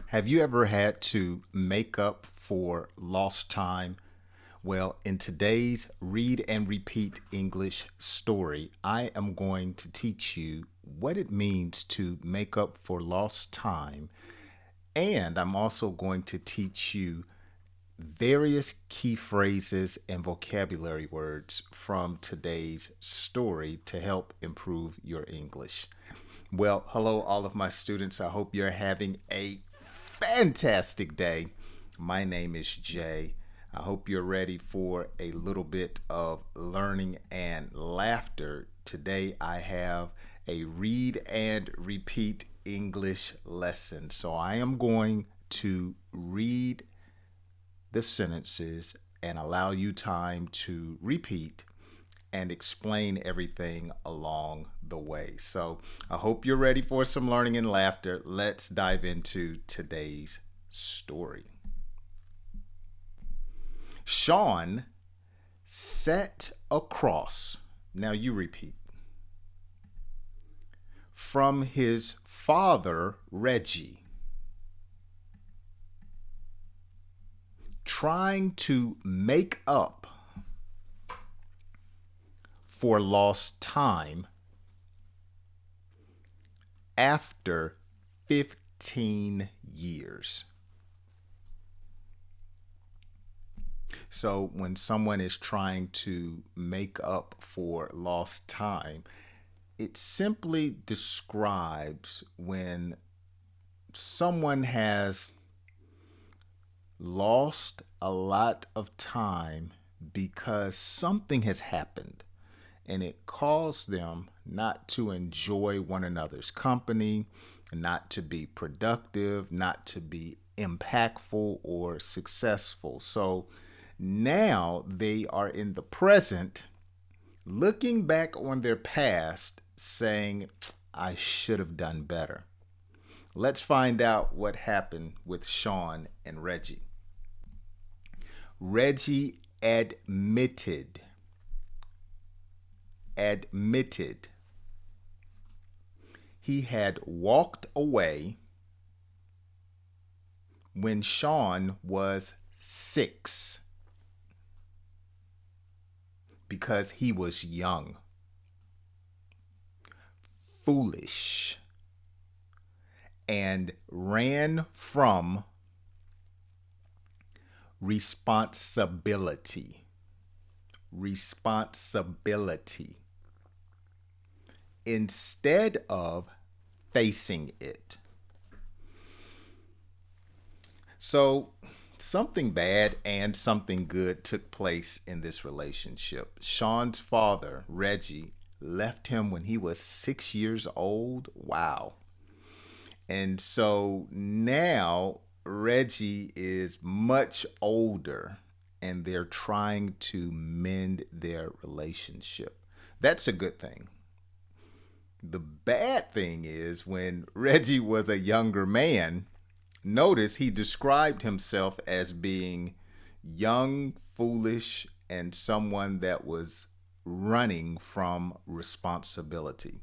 Have you ever had to make up for lost time? Well, in today's Read and Repeat English story, I am going to teach you what it means to make up for lost time. And I'm also going to teach you various key phrases and vocabulary words from today's story to help improve your English. Well, hello, all of my students. I hope you're having a fantastic day. My name is Jay. I hope you're ready for a little bit of learning and laughter. Today, I have a read and repeat English lesson. So, I am going to read the sentences and allow you time to repeat and explain everything along the way. So I hope you're ready for some learning and laughter. Let's dive into today's story. Sean sat across, now you repeat, from his father, Reggie, trying to make up for lost time after 15 years. So, when someone is trying to make up for lost time, it simply describes when someone has lost a lot of time because something has happened and it caused them not to enjoy one another's company, not to be productive, not to be impactful or successful. So now they are in the present, looking back on their past, saying, I should have done better. Let's find out what happened with Sean and Reggie. Reggie admitted he had walked away when Sean was 6 because he was young, foolish, and ran from responsibility. Instead of facing it. So, something bad and something good took place in this relationship. Sean's father, Reggie, left him when he was 6 years old. Wow. And so now Reggie is much older and they're trying to mend their relationship. That's a good thing. The bad thing is when Reggie was a younger man, notice he described himself as being young, foolish, and someone that was running from responsibility.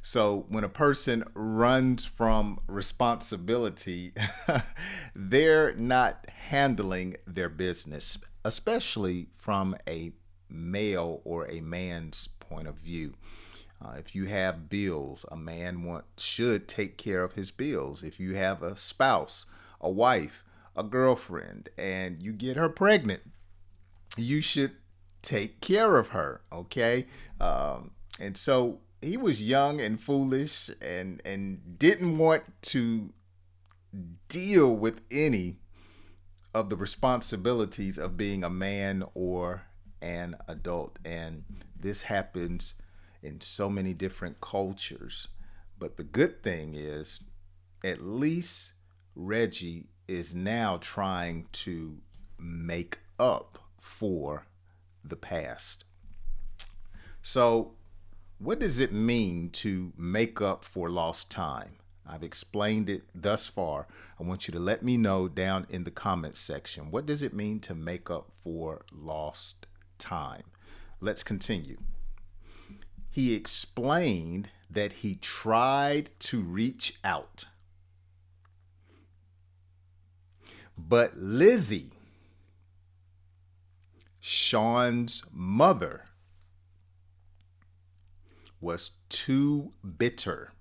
So when a person runs from responsibility, they're not handling their business, especially from a male or a man's point of view. If you have bills, a man should take care of his bills. If you have a spouse, a wife, a girlfriend, and you get her pregnant, you should take care of her, okay? And so he was young and foolish and didn't want to deal with any of the responsibilities of being a man or an adult. And this happens in so many different cultures. But the good thing is, at least Reggie is now trying to make up for the past. So, what does it mean to make up for lost time? I've explained it thus far. I want you to let me know down in the comments section. What does it mean to make up for lost time? Let's continue. He explained that he tried to reach out. But Lizzy, Sean's mother, was too bitter,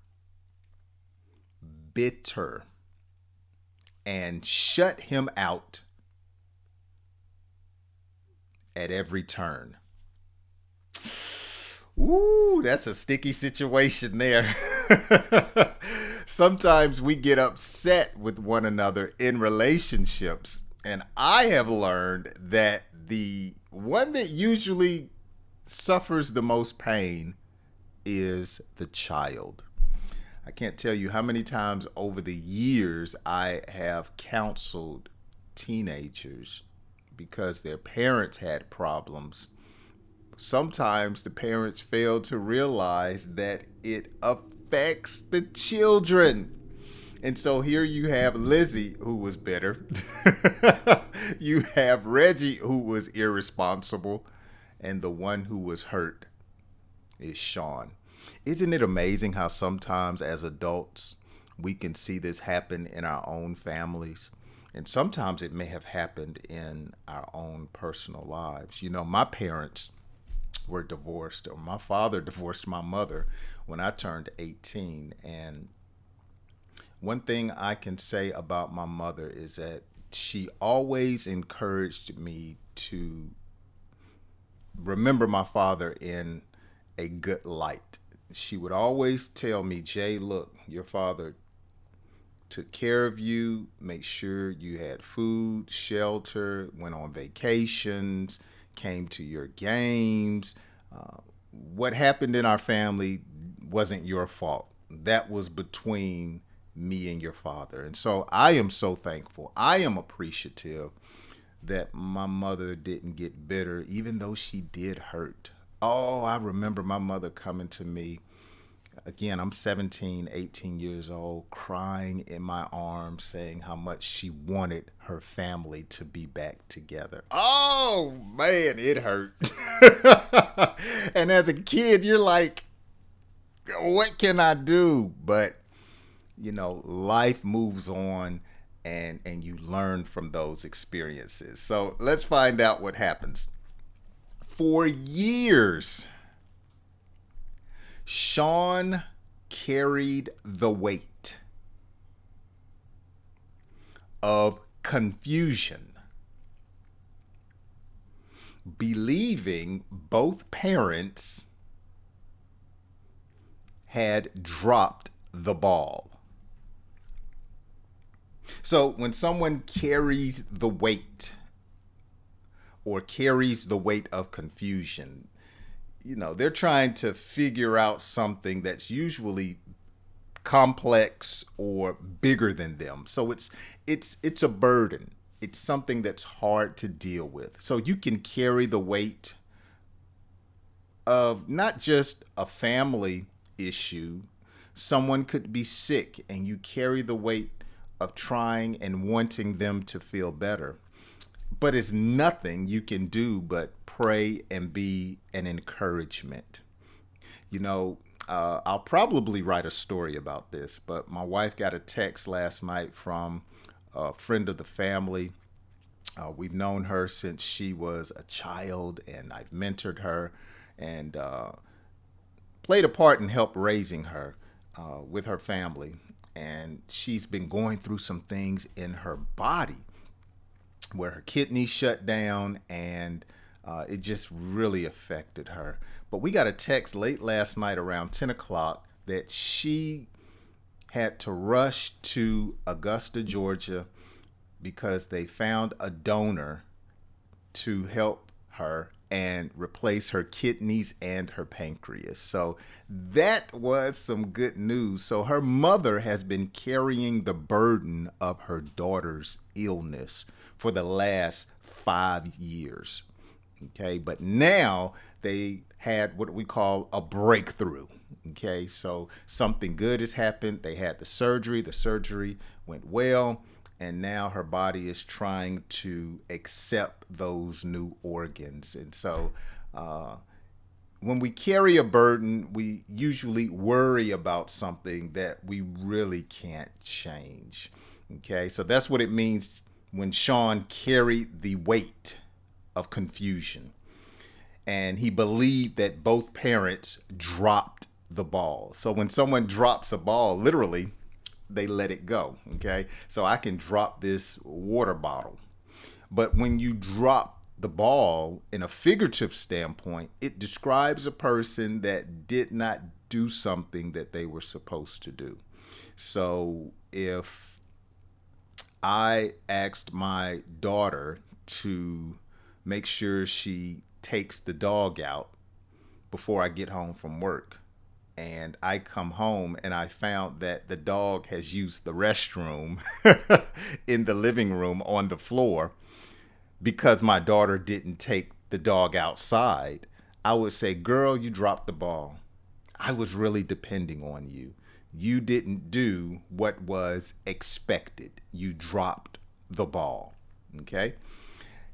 and shut him out at every turn. Ooh, that's a sticky situation there. Sometimes we get upset with one another in relationships. And I have learned that the one that usually suffers the most pain is the child. I can't tell you how many times over the years I have counseled teenagers because their parents had problems. Sometimes the parents fail to realize that it affects the children. And so here you have Lizzy, who was bitter. You have Reggie, who was irresponsible. And the one who was hurt is Sean. Isn't it amazing how sometimes as adults we can see this happen in our own families? And sometimes it may have happened in our own personal lives. You know, my parents were divorced, or my father divorced my mother when I turned 18. And one thing I can say about my mother is that she always encouraged me to remember my father in a good light. She would always tell me, Jay, look, your father took care of you, make sure you had food, shelter, went on vacations, came to your games. What happened in our family wasn't your fault. That was between me and your father. And so I am so thankful. I am appreciative that my mother didn't get bitter, even though she did hurt. Oh, I remember my mother coming to me. Again, I'm 17, 18 years old, crying in my arms, saying how much she wanted her family to be back together. Oh, man, it hurt. And as a kid, you're like, what can I do? But, you know, life moves on, and you learn from those experiences. So let's find out what happens. For years, Sean carried the weight of confusion, believing both parents had dropped the ball. So when someone carries the weight or carries the weight of confusion, you know, they're trying to figure out something that's usually complex or bigger than them. So it's a burden. It's something that's hard to deal with. So you can carry the weight of not just a family issue. Someone could be sick and you carry the weight of trying and wanting them to feel better. But it's nothing you can do but pray and be an encouragement. You know, I'll probably write a story about this, but my wife got a text last night from a friend of the family. We've known her since she was a child, and I've mentored her and played a part in help raising her with her family. And she's been going through some things in her body where her kidneys shut down, and it just really affected her. But we got a text late last night around 10 o'clock that she had to rush to Augusta, Georgia, because they found a donor to help her and replace her kidneys and her pancreas. So that was some good news. So her mother has been carrying the burden of her daughter's illness for the last 5 years. Okay, but now they had what we call a breakthrough. Okay, so something good has happened. They had the surgery went well, and now her body is trying to accept those new organs. And so when we carry a burden, we usually worry about something that we really can't change. Okay, so that's what it means when Sean carried the weight of confusion. And he believed that both parents dropped the ball. So when someone drops a ball, literally, they let it go. Okay. So I can drop this water bottle. But when you drop the ball in a figurative standpoint, it describes a person that did not do something that they were supposed to do. So if I asked my daughter to make sure she takes the dog out before I get home from work, and I come home and I found that the dog has used the restroom in the living room on the floor because my daughter didn't take the dog outside, I would say, girl, you dropped the ball. I was really depending on you. You didn't do what was expected. You dropped the ball. Okay?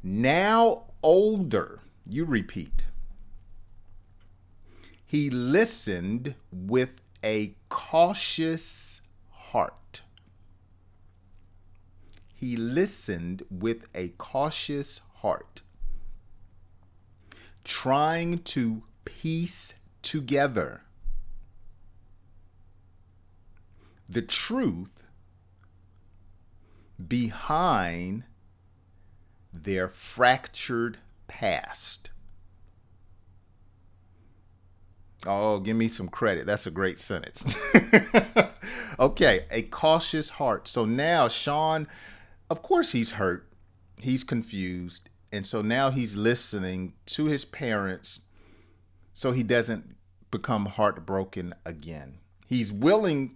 Now older, you repeat. He listened with a cautious heart. He listened with a cautious heart, trying to piece together the truth behind their fractured past. Oh, give me some credit. That's a great sentence. Okay, a cautious heart. So now Sean, of course he's hurt. He's confused. And so now he's listening to his parents so he doesn't become heartbroken again. He's willing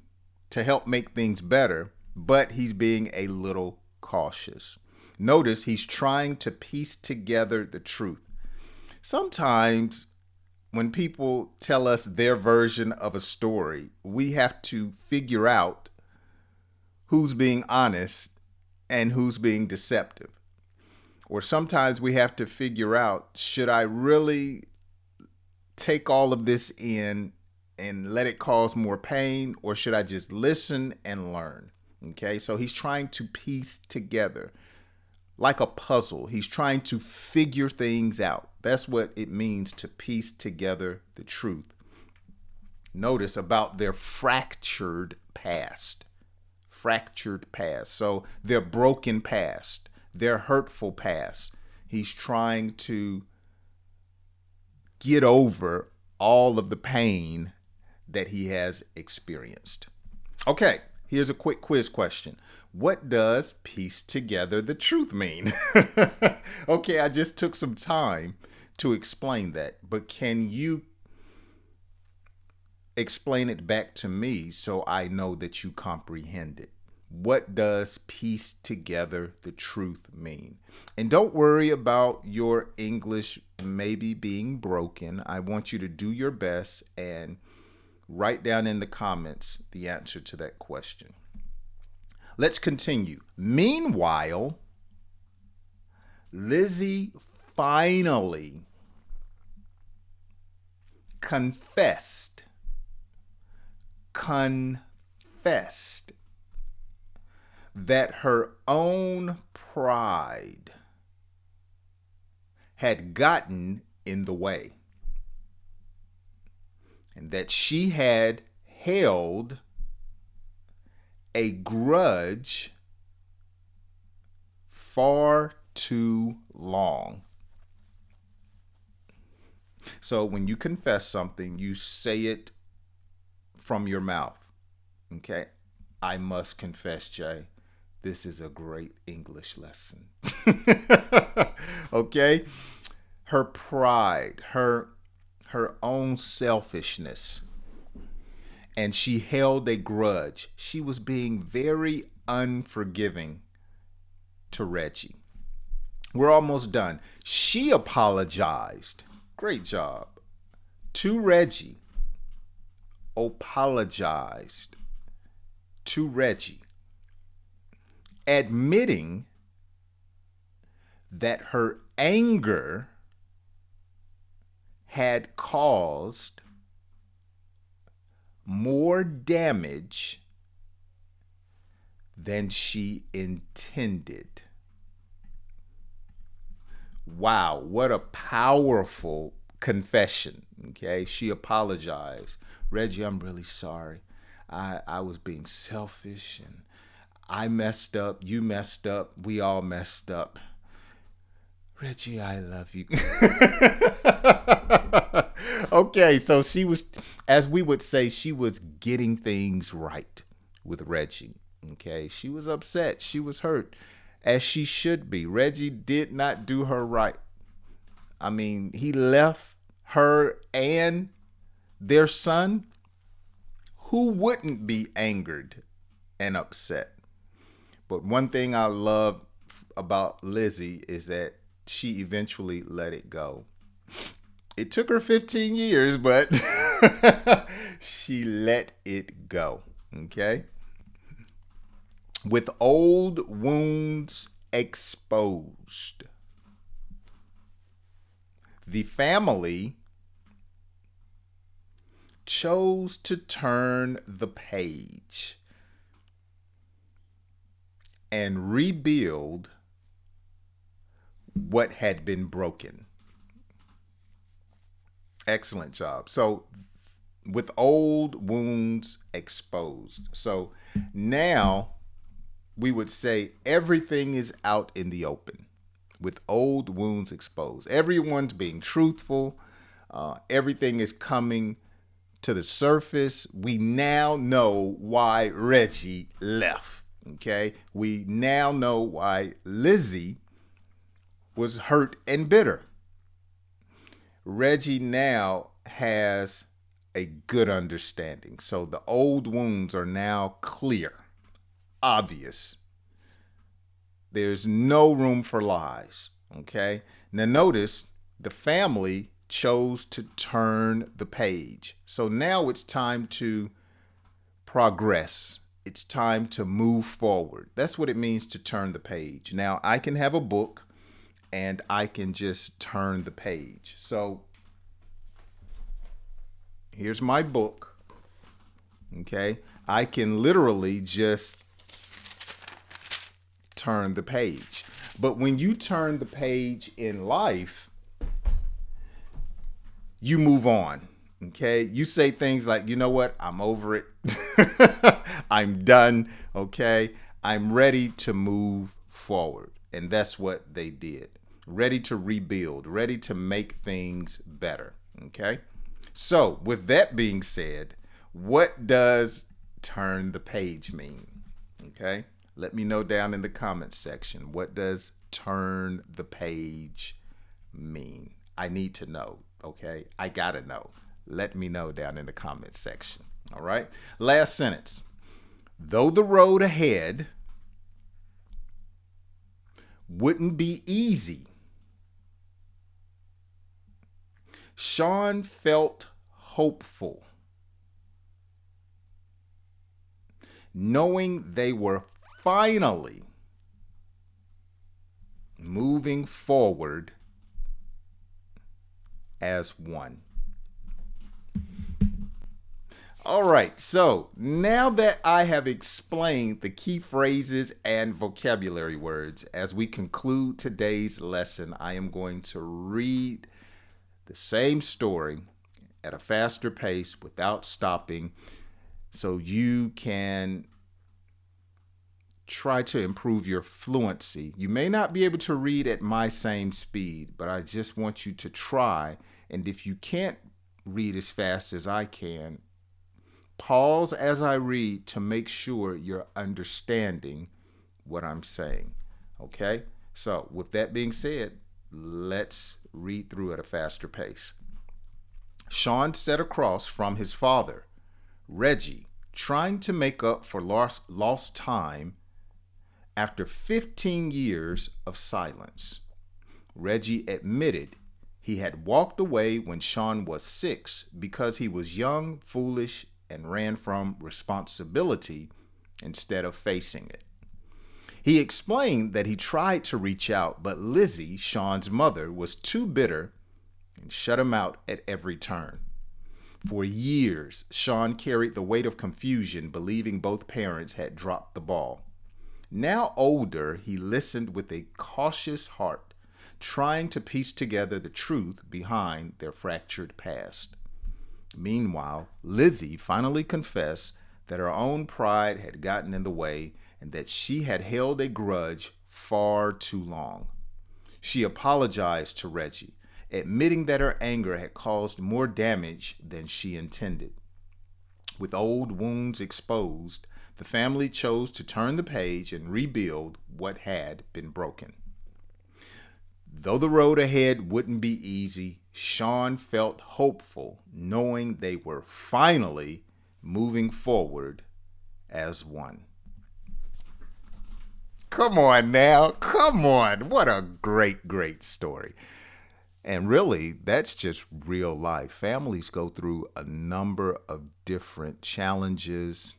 to help make things better, but he's being a little cautious. Notice he's trying to piece together the truth. Sometimes when people tell us their version of a story, we have to figure out who's being honest and who's being deceptive. Or sometimes we have to figure out, should I really take all of this in and let it cause more pain, or should I just listen and learn? Okay, so he's trying to piece together like a puzzle. He's trying to figure things out. That's what it means to piece together the truth. Notice about their fractured past. Fractured past. So their broken past, their hurtful past. He's trying to get over all of the pain that he has experienced. Okay, here's a quick quiz question. What does piece together the truth mean? Okay, I just took some time to explain that, but can you explain it back to me so I know that you comprehend it? What does piece together the truth mean? And don't worry about your English maybe being broken. I want you to do your best and write down in the comments the answer to that question. Let's continue. Meanwhile, Lizzy finally confessed that her own pride had gotten in the way, and that she had held a grudge far too long. So when you confess something, you say it from your mouth. Okay? I must confess, Jay, this is a great English lesson. Okay? Her pride, her own selfishness, and she held a grudge. She was being very unforgiving to Reggie. We're almost done. She apologized. Great job. To Reggie. Apologized to Reggie, admitting that her anger had caused more damage than she intended. Wow, what a powerful confession. Okay, she apologized. Reggie, I'm really sorry. I was being selfish and I messed up. You messed up. We all messed up. Reggie, I love you. Okay, so she was, as we would say, she was getting things right with Reggie. Okay, she was upset. She was hurt, as she should be. Reggie did not do her right. I mean, he left her and their son. Who wouldn't be angered and upset? But one thing I love about Lizzy is that she eventually let it go. It took her 15 years, but she let it go. Okay? With old wounds exposed, the family chose to turn the page and rebuild what had been broken. Excellent job. So, with old wounds exposed. So, now we would say everything is out in the open with old wounds exposed. Everyone's being truthful. Everything is coming to the surface. We now know why Reggie left. Okay. We now know why Lizzy was hurt and bitter. Reggie now has a good understanding. So the old wounds are now clear, obvious. There's no room for lies. Okay. Now notice the family chose to turn the page. So now it's time to progress. It's time to move forward. That's what it means to turn the page. Now I can have a book and I can just turn the page. So here's my book. Okay. I can literally just turn the page. But when you turn the page in life, you move on. Okay. You say things like, you know what? I'm over it. I'm done. Okay. I'm ready to move forward. And that's what they did. Ready to rebuild, ready to make things better. Okay. So with that being said, what does turn the page mean? Okay. Let me know down in the comments section. What does turn the page mean? I need to know. Okay. I gotta know. Let me know down in the comments section. All right. Last sentence. Though the road ahead wouldn't be easy, Sean felt hopeful, knowing they were finally moving forward as one. All right, so now that I have explained the key phrases and vocabulary words, as we conclude today's lesson, I am going to read the same story at a faster pace without stopping so you can try to improve your fluency. You may not be able to read at my same speed, but I just want you to try. And if you can't read as fast as I can, pause as I read to make sure you're understanding what I'm saying. Okay? So with that being said, let's read through at a faster pace. Sean sat across from his father, Reggie, trying to make up for lost time after 15 years of silence. Reggie admitted he had walked away when Sean was 6 because he was young, foolish, and ran from responsibility instead of facing it. He explained that he tried to reach out, but Lizzy, Sean's mother, was too bitter and shut him out at every turn. For years, Sean carried the weight of confusion, believing both parents had dropped the ball. Now older, he listened with a cautious heart, trying to piece together the truth behind their fractured past. Meanwhile, Lizzy finally confessed that her own pride had gotten in the way and that she had held a grudge far too long. She apologized to Reggie, admitting that her anger had caused more damage than she intended. With old wounds exposed, the family chose to turn the page and rebuild what had been broken. Though the road ahead wouldn't be easy, Sean felt hopeful, knowing they were finally moving forward as one. Come on now, come on. What a great, great story. And really, that's just real life. Families go through a number of different challenges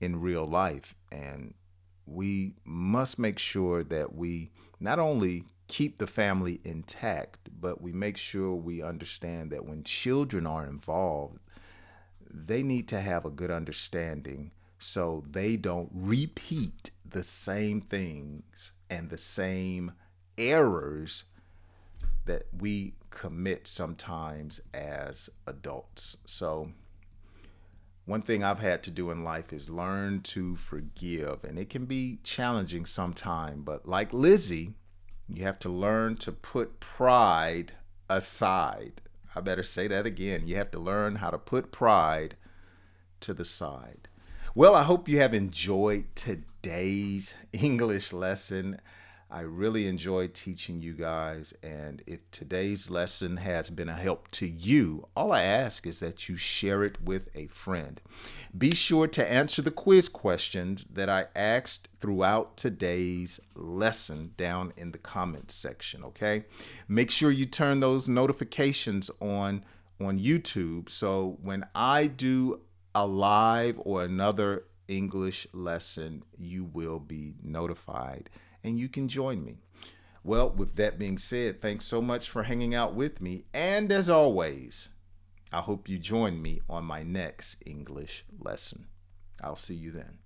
in real life. And we must make sure that we not only keep the family intact, but we make sure we understand that when children are involved, they need to have a good understanding so they don't repeat the same things and the same errors that we commit sometimes as adults. So one thing I've had to do in life is learn to forgive, and it can be challenging sometimes, but like Lizzy, you have to learn to put pride aside. I better say that again. You have to learn how to put pride to the side. Well, I hope you have enjoyed today's English lesson. I really enjoyed teaching you guys, and if today's lesson has been a help to you, all I ask is that you share it with a friend. Be sure to answer the quiz questions that I asked throughout today's lesson down in the comments section, okay? Make sure you turn those notifications on YouTube so when I do a live or another English lesson, you will be notified and you can join me. Well, with that being said, thanks so much for hanging out with me. And as always, I hope you join me on my next English lesson. I'll see you then.